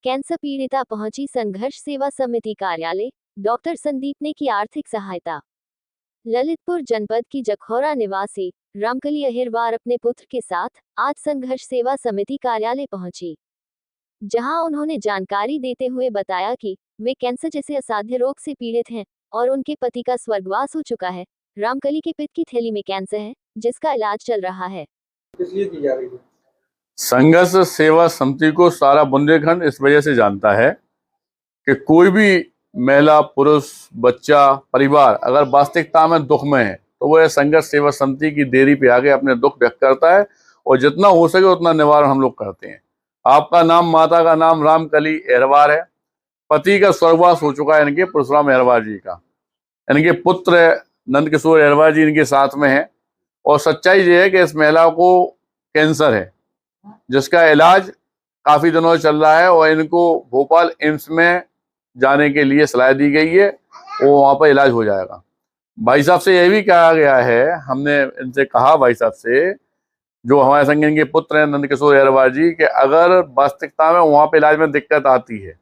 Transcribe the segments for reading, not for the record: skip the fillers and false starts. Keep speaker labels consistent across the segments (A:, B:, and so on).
A: Cancer पीड़िता पहुंची संघर्ष सेवा समिति कार्यालय, डॉक्टर संदीप ने की आर्थिक सहायता। ललितपुर जनपद की जखौरा निवासी रामकली अहिरवार अपने पुत्र के साथ आज संघर्ष सेवा समिति कार्यालय पहुंची, जहां उन्होंने जानकारी देते हुए बताया कि वे कैंसर जैसे असाध्य रोग से पीड़ित हैं और उनके पति का स्वर्गवास हो चुका है। रामकली के पित्त की थैली में कैंसर है, जिसका इलाज चल रहा है।
B: किस लिए की जा रही है?
C: संघर्ष सेवा समिति को सारा बुंदेलखंड इस वजह से जानता है कि कोई भी महिला, पुरुष, बच्चा, परिवार अगर वास्तविकता में दुख में है तो वो संघर्ष सेवा समिति की देरी पे आके अपने दुख व्यक्त करता है और जितना हो सके उतना निवारण हम लोग करते हैं। आपका नाम, माता का नाम रामकली अहिरवार है। पति का स्वर्गवास हो चुका है इनके परशुराम अहिरवार जी का। इनके पुत्र नंदकिशोर अहिरवार जी इनके साथ में है और सच्चाई ये है कि इस महिला को कैंसर है, जिसका इलाज काफी दिनों से चल रहा है और इनको भोपाल एम्स में जाने के लिए सलाह दी गई है, वो वहां पर इलाज हो जाएगा। भाई साहब से यह भी कहा गया है, हमने इनसे कहा भाई साहब से, जो हमारे संग इनके पुत्र हैं नंदकिशोर अहिरवार जी, कि अगर वास्तविकता में वहां पर इलाज में दिक्कत आती है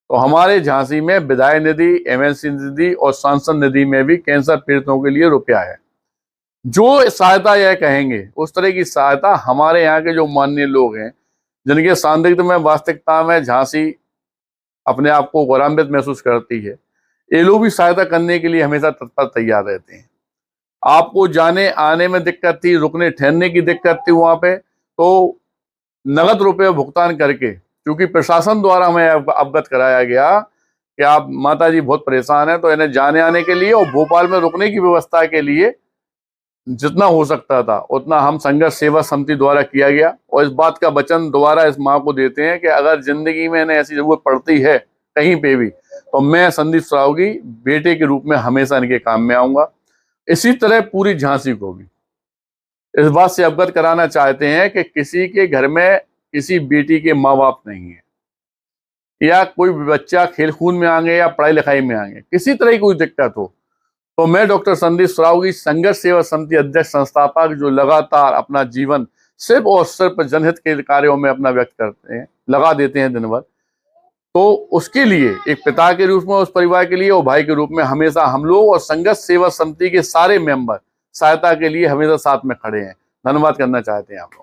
C: तो हमारे झांसी में विधायक निधि, एमएनसी निधि और सांसद निधि में भी कैंसर पीड़ितों के लिए रुपया है। जो सहायता यह कहेंगे उस तरह की सहायता हमारे यहाँ के जो माननीय लोग हैं, जिनके सानिध्य में वास्तविकता में झांसी अपने आप को गौरवान्वित महसूस करती है, ये लोग भी सहायता करने के लिए हमेशा तत्पर तैयार रहते हैं। आपको जाने आने में दिक्कत थी, रुकने ठहरने की दिक्कत थी वहां पे, तो नगद रुपये भुगतान करके, क्योंकि प्रशासन द्वारा हमें अवगत कराया गया कि आप माता जी बहुत परेशान है, तो इन्हें जाने आने के लिए और भोपाल में रुकने की व्यवस्था के लिए जितना हो सकता था उतना हम संघर्ष सेवा समिति द्वारा किया गया। और इस बात का वचन दोबारा इस माँ को देते हैं कि अगर जिंदगी में इन्हें ऐसी जरूरत पड़ती है कहीं पे भी, तो मैं संदीप सरावगी बेटे के रूप में हमेशा इनके काम में आऊंगा। इसी तरह पूरी झांसी को भी इस बात से अवगत कराना चाहते हैं कि किसी के घर में किसी बेटी के माँ बाप नहीं है, या कोई बच्चा खेलकूद में आएंगे या पढ़ाई लिखाई में आएंगे, किसी तरह की कोई दिक्कत हो, तो मैं डॉक्टर संदीप सरावगी संघर्ष सेवा समिति अध्यक्ष संस्थापक, जो लगातार अपना जीवन सिर्फ और सिर्फ जनहित के कार्यों में अपना व्यक्त करते हैं, लगा देते हैं दिन भर, तो उसके लिए एक पिता के रूप में उस परिवार के लिए और भाई के रूप में हमेशा हम लोग और संघर्ष सेवा समिति के सारे मेंबर सहायता के लिए हमेशा साथ में खड़े हैं। धन्यवाद करना चाहते हैं आप लोग।